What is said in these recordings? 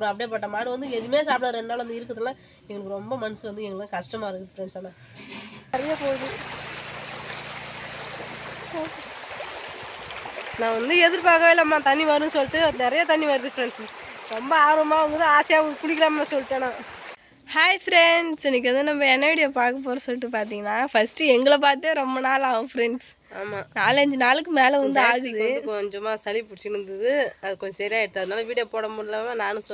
சாப்பிடும். அப்படியேப்பட்ட மாடு வந்து எதுவுமே சாப்பிட 2 நாள் வந்து இருக்கிறதுல எங்களுக்கு ரொம்ப மனசு வந்து எங்களுக்கு கஷ்டமாக இருக்குது ஃப்ரெண்ட்ஸ். ஆனால் நிறைய போகுது. நான் வந்து எதிர்பார்க்கவே இல்லைம்மா தண்ணி வரும்னு சொல்லிட்டு நிறைய தண்ணி வருது ஃப்ரெண்ட்ஸ். ரொம்ப ஆர்வமாக வந்து ஆசையாக குளிக்கலாமா சொல்லிட்டேன் நான். ஹாய் ஃப்ரெண்ட்ஸ், இன்றைக்கி வந்து நம்ம என்ன வீடியோ பார்க்க போகிறோம் சொல்லிட்டு பார்த்தீங்கன்னா, ஃபஸ்ட்டு எங்களை பார்த்தே ரொம்ப நாள் ஆகும் ஃப்ரெண்ட்ஸ். ஆமாம், 4-5 நாளுக்கு மேலே வந்து ஆகுது. கொஞ்சமாக சளி பிடிச்சின்னு இருந்தது, அது கொஞ்சம் சரியாயிடுது. அதனால வீடியோ போட முடியலாம நானும்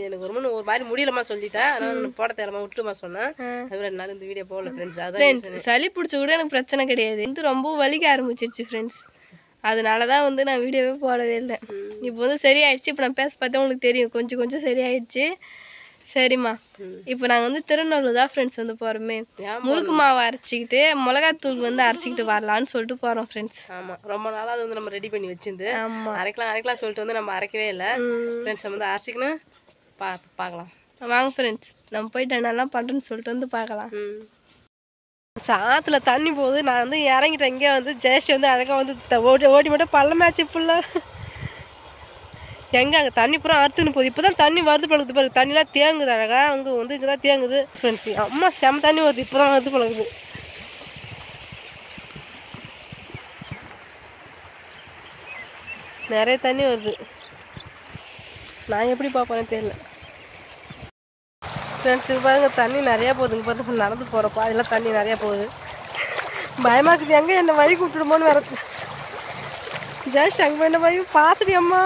எனக்கு ஒரு மாதிரி முடியலமா சொல்லிட்டேன். அதனால போட தேரமா விட்டுமா சொன்னேன். அது 2 நாள் இந்த வீடியோ போடல ஃப்ரெண்ட்ஸ். அதான் சளி பிடிச்ச கூட எனக்கு பிரச்சனை கிடையாது, வந்து ரொம்ப வலிக்க ஆரம்பிச்சிருச்சு ஃப்ரெண்ட்ஸ். அதனால தான் வந்து நான் வீடியோவே போடவே இல்லை. இப்போ வந்து சரியாயிடுச்சு. இப்போ நான் பேச பார்த்தா உங்களுக்கு தெரியும், கொஞ்சம் கொஞ்சம் சரியாயிடுச்சு. சரிம்மா, இப்போ நாங்கள் வந்து திருநெல்வேலி தான் ஃப்ரெண்ட்ஸ் வந்து போகிறோமே. முறுக்கு மாவு அரைச்சிக்கிட்டு மிளகாத்தூள் வந்து அரைச்சிக்கிட்டு வரலான்னு சொல்லிட்டு போகிறோம் ஃப்ரெண்ட்ஸ். ஆமாம், ரொம்ப நாளாக அது வந்து நம்ம ரெடி பண்ணி வச்சிருந்து அரைக்கலாம் சொல்லிட்டு வந்து நம்ம அரைக்கவே இல்லை ஃப்ரெண்ட்ஸ். நம்ம வந்து அரைச்சிக்கணும் பார்க்கலாம் வாங்க ஃப்ரெண்ட்ஸ். நம்ம போயிட்டு என்னெல்லாம் பண்ணுறேன்னு சொல்லிட்டு வந்து பார்க்கலாம். சாத்துல தண்ணி போகுது. நான் வந்து இறங்கிட்டேன். இங்கே வந்து ஜெயஸ்ரீ வந்து அழகாக வந்து ஓடி மட்டும் பள்ளமாச்சு ஃபுல்லாக. எங்கே அங்கே தண்ணி பூரா அறுத்துன்னு போகுது. இப்போ தான் தண்ணி வருது பழகுது பாருங்க. தண்ணிலாம் தேங்குது அழகா. அங்கே வந்து இங்கே தான் தேங்குது ஃப்ரெண்ட்ஸ். அம்மா செம்ம தண்ணி வருது. இப்போ தான் வருது பழகுது. நிறைய தண்ணி வருது. நான் எப்படி பார்ப்பேன்னு தெரியல ஃப்ரெண்ட்ஸ். பாருங்க தண்ணி நிறையா போகுதுங்க. பாருங்க நடந்து போகிறப்பா அதெல்லாம் தண்ணி நிறையா போகுது. பயமாக இருக்குது. எங்கே என்னை வழி கூப்பிட்டுடுமோன்னு வரது. ஜஸ்ட் அங்கே போய் என்ன வழி பாசடி அம்மா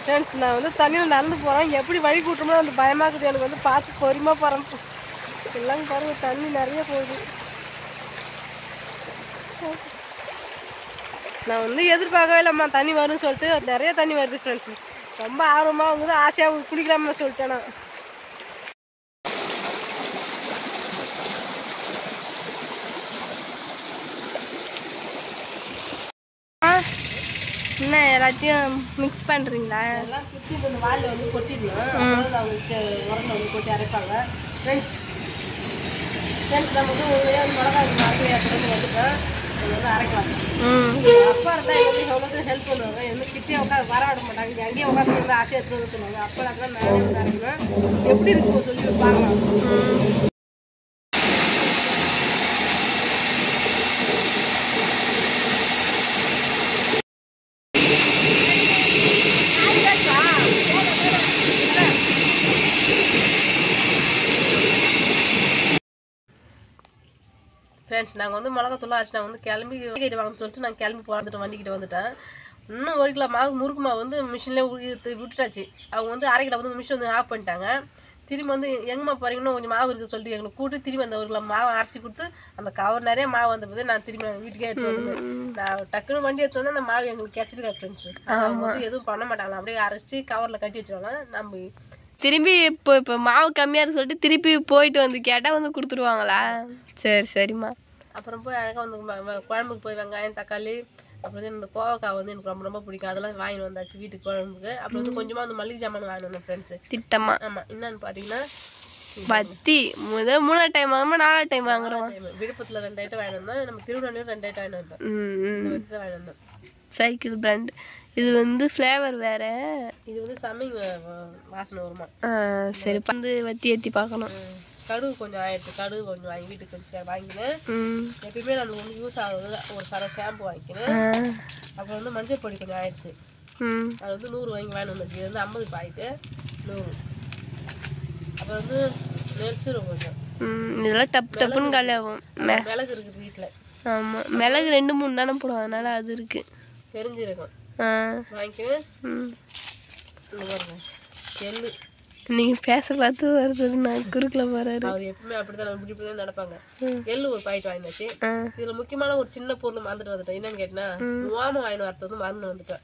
ஃப்ரெண்ட்ஸ். நான் வந்து தண்ணியில் நடந்து போகிறேன். எப்படி வழி கூட்டுமோ வந்து பயமாக இருக்குது எனக்கு. வந்து பார்த்து பொறுமையாக போகிறேன். எல்லாம் பாருங்கள் தண்ணி நிறைய போகுது. நான் வந்து எதிர்பார்க்கவே இல்லைம்மா தண்ணி வரும்னு சொல்லிட்டு நிறைய தண்ணி வருது ஃப்ரெண்ட்ஸ். ரொம்ப ஆர்வமாக வந்து ஆசையாக குளிக்கலாமா சொல்லிட்டேன் நான். என்ன எல்லாத்தையும் மிக்ஸ் பண்ணுறீங்களா? எல்லாம் பிடிச்சி இந்த வாயில் வந்து கொட்டிடணும். அவங்க உரங்களை வந்து கொட்டி அரைப்பாங்க ஃப்ரெண்ட்ஸ். நம்ம வந்து ஒரு மிளகாய் மரத்தை வந்துட்டேன். வந்து அரைக்கலாம். அப்பா இருந்தால் எங்களுக்கு எவ்வளோ ஹெல்ப் பண்ணுவாங்க. எந்த கிட்டே உட்காந்து வர விட மாட்டாங்க. அங்கேயே உட்காந்து வந்து ஆசையாக எடுத்துகிட்டு சொல்லுவாங்க. அப்பா இருந்தால் நானே வந்து அரைக்கணும். எப்படி இருக்கும் சொல்லி பார்க்கலாம். ஃப்ரெண்ட்ஸ், நாங்கள் வந்து மிளகாத்தூள் ஆச்சு. நான் வந்து கிளம்பி கிட்ட வாங்கன்னு சொல்லிட்டு நான் கிளம்பி போகிறதுட்டு வண்டிக்கிட்ட வந்துட்டேன். இன்னும் 1 கிலோ மாவு முறுக்கு மாவு வந்து மிஷின்லேயே விட்டுட்டாச்சு. அவங்க வந்து அரைக்கிட்ட வந்து மிஷின் வந்து ஆஃப் பண்ணிட்டாங்க. திரும்பி வந்து எங்கம்மா போகிறீங்கன்னு கொஞ்சம் மாவு இருக்குது சொல்லிட்டு எங்களுக்கு கூட்டு திரும்பி அந்த 1 கிலோ மாவு அரைச்சி கொடுத்து அந்த கவர் நிறைய மாவு வந்த போது நான் திரும்பி வீட்டுக்கே எடுத்து வந்துடுவேன். நான் டக்குன்னு வண்டி எடுத்து வந்து அந்த மாவு எங்களுக்கு கிடச்சிருக்கா ஃப்ரெண்ட்ஸ். அவங்க வந்து எதுவும் பண்ண மாட்டாங்களா, அப்படியே அரைச்சி கவரில் கட்டி வச்சுருவாங்க. நம்ம திரும்பி இப்போ மாவு கம்மியாக சொல்லிட்டு திருப்பி போயிட்டு வந்து கேட்டால் வந்து கொடுத்துருவாங்களா? சரிம்மா. அப்புறம் போய் அழகாக வந்து குழம்புக்கு போய் வெங்காயம் தக்காளி அப்புறம் வந்து இந்த கோவக்காய் வந்து எனக்கு ரொம்ப பிடிக்கும். அதெல்லாம் வாங்கிட்டு வந்தாச்சு வீட்டுக்கு குழம்புக்கு. அப்புறம் வந்து கொஞ்சமாக வந்து மல்லிகை ஜாமான் வாங்கிட்டு வந்தேன் ஃப்ரெண்ட்ஸு. திட்டமா. ஆமாம், என்னன்னு பார்த்தீங்கன்னா பத்தி 3 டைம் வாங்குமா 4 டைம் வாங்குறோம். விழுப்புரத்தில் 2 ஐட்டம் வாங்கிட்டு வந்தோம். நம்ம திருவண்ணூர் 2 ஐட்டம் வாங்கிட்டு வந்தோம். இந்த வச்சு தான் வாங்கிட்டு வந்தோம். Cycle brand. இது வந்து ஃப்ளேவர் வேறு. இது வந்து சமைங்க வாசனை வருமா. சரி, வந்து வத்தி ஏற்றி பார்க்கணும். கடுகு கொஞ்சம் ஆயிடுச்சு. கடுகு கொஞ்சம் வாங்கி வீட்டுக்கு கொஞ்சம் வாங்கினேன். எப்பயுமே நம்மளுக்கு வந்து யூஸ் ஆகுறது ஒரு சர ஷாம்பு வாங்கிக்கிறேன். அப்புறம் வந்து மஞ்சள் பொடி கொஞ்சம் ஆயிடுச்சு. அது வந்து 100 வாங்கிட்டு வந்துச்சு. இது வந்து 50 பாயிட்டு 100. அப்புறம் வந்து நெல்சீரகம் கொஞ்சம். இதெல்லாம் டப்புன்னு காலியாகும். மிளகு இருக்குது வீட்டில். ஆமாம், மிளகு 2-3 தானே போடும், அதனால அது இருக்கு. பெருஞ்சீரகம் வாங்கிக்குவேன். எள்ளு நீங்கள் பேச பார்த்து வருது, நான் குறுக்கில் போகிறாரு. அவர் எப்பவுமே அப்படிதான் நம்ம இப்படி தான் நடப்பாங்க. எள்ளு ஒரு பாக்கெட் வாங்கினாச்சு. இதுல முக்கியமான ஒரு சின்ன பொருள் மறந்துட்டு வந்துட்டேன். என்னன்னு கேட்டேன்னா ஓமம் வாங்கிட்டு வரது வந்து மறந்து வந்துட்டேன்.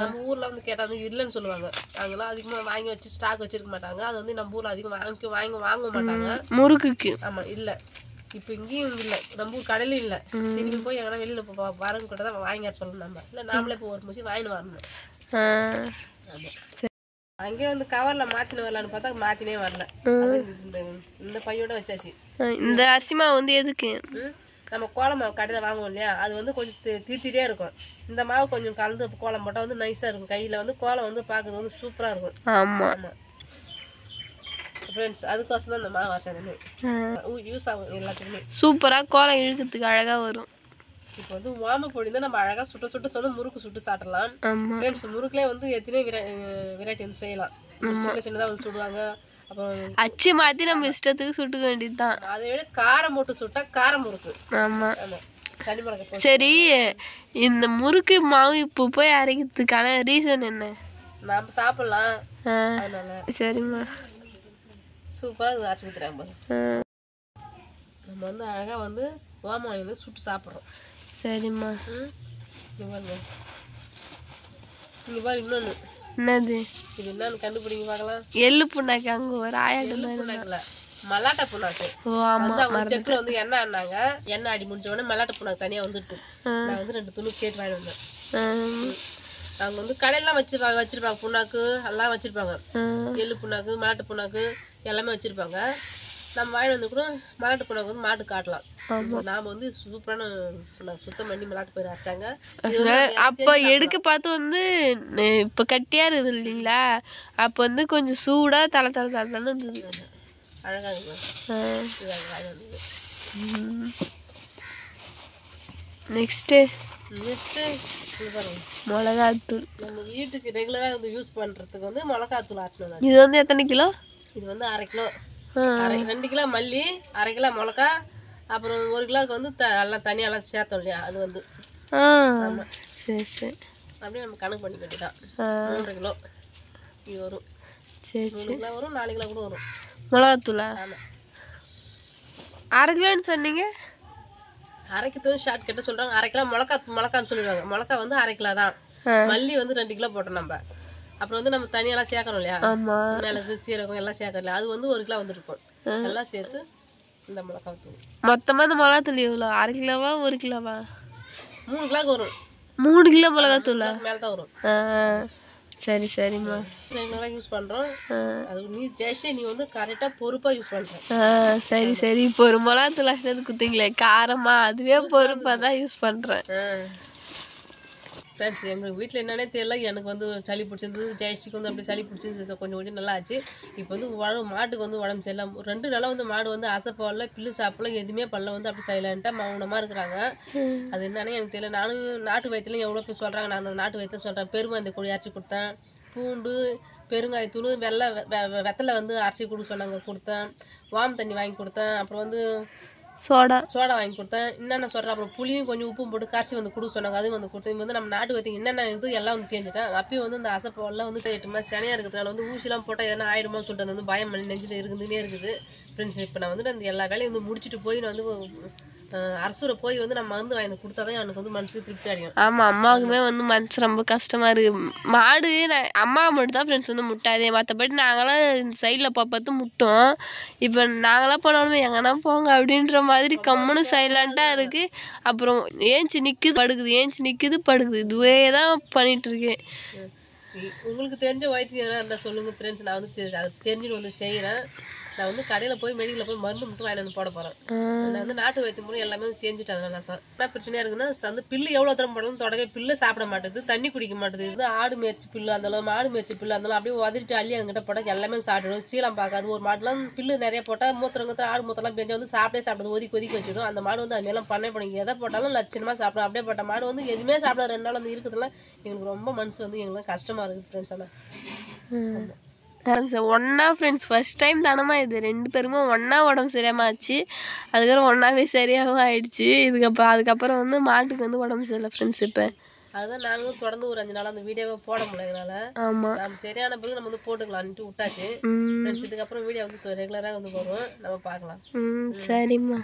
நம்ம ஊர்ல வந்து கேட்டா வந்து இல்லைன்னு சொல்லுவாங்க. அங்கெல்லாம் அதிகமா வாங்கி வச்சு ஸ்டாக் வச்சிருக்க மாட்டாங்க. அது வந்து நம்ம ஊர்ல அதிகம் வாங்க மாட்டாங்க முறுக்குக்கு. ஆமா, இல்ல இப்போ இங்கேயும் இல்லை, நம்ம ஊர் கடையிலும் இல்லை. திரும்பி போய் எங்கன்னா வெளியில வரவங்க கூட தான் வாங்கி சொல்லணும். நம்ம இல்லை நாமளே இப்போ ஒரு முசி வாங்கிட்டு வரணும். ஆமாம், அங்கே வந்து கவர்ல மாத்தின வரலான்னு பார்த்தா மாத்தினே வரல. இந்த பையோட வச்சாச்சு. இந்த அரிசி மாவு வந்து எதுக்கு? நம்ம கோலம் மாவு கடையில் வாங்குவோம் இல்லையா, அது வந்து கொஞ்சம் தீர்த்திட்டே இருக்கும். இந்த மாவு கொஞ்சம் கலந்து கோலம் போட்டால் வந்து நைஸாக இருக்கும். கையில் வந்து கோலம் வந்து பார்க்குறது வந்து சூப்பராக இருக்கும். ஆமாம் ஃப்ரெண்ட்ஸ், அதுக்கோசம் தான் இந்த மாவு வாசனை யூஸ் ஆகும் எல்லாத்துக்குமே. சூப்பராக கோலம் இழுக்கிறதுக்கு அழகாக வரும். இப்போ வந்து ஓமப்பொடி தான் நம்ம அழகாக சுட்ட வந்து முறுக்கு சுட்டு சாப்பிடலாம். ஃப்ரெண்ட்ஸ், முறுக்குலேயே வந்து எத்தனையோ வெரைட்டி வந்து செய்யலாம். சின்னதாக வந்து சுடுவாங்க. அப்புறம் அச்சு மாற்றி நம்ம இஷ்டத்துக்கு சுட்டுக்க வேண்டியது தான். அதை விட காரம் போட்டு சுட்டா காரம் முறுக்கு. ஆமாம். தனி மிளகாய். சரி, இந்த முறுக்கு மாவு இப்போ போய் அரைக்கிறதுக்கான ரீசன் என்ன? நம்ம சாப்பிடலாம், அதனால. சரிம்மா, சூப்பராக அரைச்சி கொடுத்துறாங்க பாரு. நம்ம வந்து அழகாக வந்து ஓமம் வந்து சுட்டு சாப்பிட்றோம். சரிம்மா. இங்கே பாருங்க, இங்கே பாரு இன்னொன்று. என்னது இது? என்னன்னு கண்டுபிடிங்க பார்க்கலாம். எள்ளு புண்ணாக்கு. அங்கே ஒரு ஆயாடு புண்ணாக்குல மல்லாட்டை புண்ணாக்கு. செக்கில் வந்து எண்ணெய் ஆனாங்க. எண்ணெய் அடி முடிஞ்ச உடனே மல்லாட்டை புண்ணாக்கு தனியாக வந்துட்டு நான் வந்து 2 துணி கேட்டு வாங்கி வந்தேன். அவங்க வந்து கடையெல்லாம் வச்சிருப்பாங்க புண்ணாக்கு எல்லாம் வச்சிருப்பாங்க. எள்ளு புண்ணாக்கு, மல்லாட்டை புண்ணாக்கு எல்லாமே வச்சிருப்பாங்க. நம்ம வாங்கி வந்து கூட மல்லாட்டு புண்ணாக்கு வந்து மாட்டு காட்டலாம். நாம வந்து சூப்பரான சுத்தம் பண்ணி மல்லாட்டு போய் அரைச்சாங்க. அப்போ எடுக்க பார்த்து வந்து இப்போ கட்டியா இருக்குது இல்லைங்களா, அப்போ வந்து கொஞ்சம் சூடா தலை இருந்தது. அழகா இருக்கு. நெக்ஸ்ட்டு பாருங்க, மிளகாத்தூள். நம்ம வீட்டுக்கு ரெகுலரா வந்து யூஸ் பண்றதுக்கு வந்து மிளகாத்தூள் ஆட்டணும். இது வந்து எத்தனை கிலோ? இது வந்து 1/2 கிலோ. 2 கிலோ மல்லி, 1/2 கிலோ மிளகா, அப்புறம் 1 கிலோவுக்கு வந்து எல்லாம் தனியெல்லாம் சேர்த்தோம் இல்லையா, அது வந்து. சரி சரி, அப்படியே நம்ம கணக்கு பண்ணி கட்டிட்டான். 3 கிலோ இது வரும். சரி 3 கிலோ வரும், 4 கிலோ கூட வரும் மிளகாத்தூளா. ஆமாம். 1/2 கிலோன்னு சொன்னீங்க. அரைக்கிறதும் ஷார்ட் கட்ட சொல்கிறாங்க. 1/2 கிலோ மிளகான்னு சொல்லிடுவாங்க. மிளகா வந்து 1/2 கிலோ தான். மல்லி வந்து 2 கிலோ போட்டோம் நம்ம. அப்புறம் வந்து நம்ம தனியெல்லாம் சேர்க்கணும் இல்லையா, மிளகு சீரகம் எல்லாம் சேர்க்கணும் இல்லையா, அது வந்து 1 கிலோ வந்துருக்கும். எல்லாம் சேர்த்து இந்த மிளகாய் தூள். மொத்தமாக இந்த மிளகாத்தூள் எவ்வளோ? 1/2 கிலோவா 1 கிலோவா? 3 கிலோக்கு வரும். 3 கிலோ மிளகாத்தூளா? மேலே தான் வரும். சரி சரிம்மா. ரெகுலராக யூஸ் பண்ணுறோம். அது நீ வந்து கரெக்டாக பொறுப்பாக யூஸ் பண்ணுறேன். சரி சரி. இப்போ ஒரு மிளகாத்தூள் சேர்த்து குத்திங்களே காரமா, அதுவே பொறுப்பாக தான் யூஸ் பண்ணுறேன். ஃப்ரெண்ட்ஸ், எங்களுக்கு வீட்டில் என்னன்னே தெரியல. எனக்கு வந்து சளி பிடிச்சிருந்தது, ஜெயஸ்டிக்கு வந்து அப்படி சளி பிடிச்சிருந்தது. கொஞ்சம் நல்லா ஆச்சு. இப்போ வந்து மாட்டுக்கு வந்து உடம்பு சரியில்லை. 2 நாளாக வந்து மாடு வந்து அசைப்படல, பில்லு சாப்பிடல, எதுவுமே பண்ணல. வந்து அப்படி சைலண்ட்டாக மௌனமாக இருக்கிறாங்க. அது என்னன்னே எனக்கு தெரியல. நானும் நாட்டு வயிற்றுலையும் எவ்வளோ பேர் சொல்கிறாங்க. நான் அந்த நாட்டு வயிற்றுன்னு சொல்கிறேன். பெருங்காயத்தை கொடி அரைச்சி கொடுத்தேன். பூண்டு, பெருங்காயத்தூள், வெத்தலை வந்து அரைச்சி கொடுக்க சொன்னாங்க, கொடுத்தேன். வாம் தண்ணி வாங்கி கொடுத்தேன். அப்புறம் வந்து சோடா வாங்கி கொடுத்தேன். என்னென்ன சொல்கிறேன். அப்புறம் புளியும் கொஞ்சம் உப்பும் போட்டு கரைச்சி வந்து கொடுக்க சொன்னாங்க, அதுவும் வந்து கொடுத்தேன். வந்து நம்ம நாட்டு வைத்தியம் என்னென்ன இருக்குது எல்லாம் வந்து செஞ்சுட்டேன். அப்பயும் வந்து இந்த அசைப்பெல்லாம் வந்து 8 மாதம் சனியாக இருக்கிறதுனால வந்து ஊசிலாம் போட்டால் எதனா ஆயிடுமோன்னு சொல்லிட்டு வந்து பயம் பண்ணி நெஞ்சில் இருந்துன்னே இருக்குது. ஃப்ரெண்ட்ஸ், இப்போ நான் வந்து அந்த எல்லா வேலையும் வந்து முடிச்சுட்டு போய் நான் வந்து அரசூரை போய் வந்து நம்ம மருந்து வாங்கி கொடுத்தா தான் எனக்கு வந்து மனசுக்கு திருப்தி அடையும். ஆமாம், அம்மாவுக்குமே வந்து மனசு ரொம்ப கஷ்டமாக இருக்குது. மாடு அம்மா மட்டும் தான் ஃப்ரெண்ட்ஸ் வந்து முட்டாதே, மற்றபடி நாங்களாம் இந்த சைடில் பார்த்து முட்டோம். இப்போ நாங்களாம் போனாலுமே எங்கன்னா போங்க அப்படின்ற மாதிரி கம்முன்னு சைலண்ட்டாக இருக்குது. அப்புறம் ஏஞ்சி நிற்குது படுக்குது, ஏஞ்சி நிற்குது படுக்குது, இதுவே தான் பண்ணிகிட்ருக்கேன். உங்களுக்கு தெரிஞ்ச வைத்தியம் எதனா இருந்தால் சொல்லுங்கள் ஃப்ரெண்ட்ஸ். நான் வந்து அதை தெரிஞ்சுட்டு வந்து செய்கிறேன். நான் வந்து கடையில் போய் மெடிக்கலில் போய் மருந்து மட்டும் வாங்கி வந்து போட போகிறேன். நான் வந்து நாட்டு வைத்தியம் மூலம் எல்லாமே செஞ்சுட்டேன். அதனால தான் என்ன பிரச்சனையாக இருக்குதுன்னா, வந்து பில்லு எவ்வளோ தரம் போடணும் தொடவே பில்லு சாப்பிட மாட்டேது, தண்ணி குடிக்க மாட்டேது. இது ஆடு மேய்ச்சி பில்லு இருந்தாலும் மாடு மேய்ச்சி பில்லு இருந்தாலும் அப்படியே உதறிட்டு அள்ளி அதுங்கிட்ட போட்டால் எல்லாமே சாப்பிடும். சீலம் பார்க்காது. ஒரு மாடுலாம் பில்லு நிறைய போட்டால் மூத்திரங்கத்தில் ஆடு மூத்திரலாம் பெஞ்சு வந்து சாப்பிடாது, ஒதுக்கி வச்சிடும். அந்த மாடு வந்து அதுமாதிரிலாம் பண்ண போனீங்க எதை போட்டாலும் லட்சணமாக சாப்பிடும். அப்படியே போட்ட மாடு வந்து எதுவுமே சாப்பிட 2 நாள் வந்து இருக்குதுலாம் எங்களுக்கு ரொம்ப மனசு வந்து எங்களுக்கு கஷ்டமாக இருக்குது ஃப்ரெண்ட்ஸ். ஆனால் ஒன்றா ஃப்ரெண்ட்ஸ் ஃபஸ்ட் டைம் தானமா இது 2 பேருமே ஒன்றா உடம்பு சரியாமல் ஆச்சு. அதுக்கப்புறம் ஒன்றாவே சரியாகவும் ஆயிடுச்சு. அதுக்கப்புறம் வந்து மாட்டுக்கு வந்து உடம்பு சரியில்லை ஃப்ரெண்ட்ஸ். இப்போ அதுதான் நாங்களும் தொடர்ந்து ஒரு 5 நாள் அந்த வீடியோவை போட முடியல. எங்களால் ஆமாம், நம்ம சரியான பிறகு நம்ம வந்து போட்டுக்கலான்ட்டு விட்டாச்சு ஃப்ரெண்ட்ஸ். இதுக்கப்புறம் வீடியோ வந்து ரெகுலராக வந்து வரும், நம்ம பார்க்கலாம். சரிம்மா,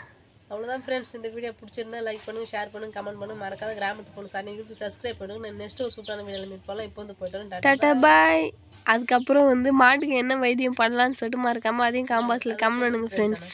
அவ்வளோதான் ஃப்ரெண்ட்ஸ். இந்த வீடியோ பிடிச்சிருந்தா லைக் பண்ணுங்கள், ஷேர் பண்ணுங்கள், கமெண்ட் பண்ணுங்கள். மறக்காத கிராமத்துக்கு போகணும் சார், நீங்கள் சப்ஸ்கிரைப் பண்ணுங்கள். நான் நெக்ஸ்ட் ஒரு சூப்பரான வீடியோவில் மீட் பண்ணலாம். இப்போ வந்து போய்ட்டு டாடா பாய். அதுக்கப்புறம் வந்து மாட்டுக்கு என்ன வைத்தியம் பண்ணலான்னு சொல்லிட்டு மறக்காமல் அதையும் காம்பாஸில் கமெண்ட் பண்ணுங்கள் ஃப்ரெண்ட்ஸ்.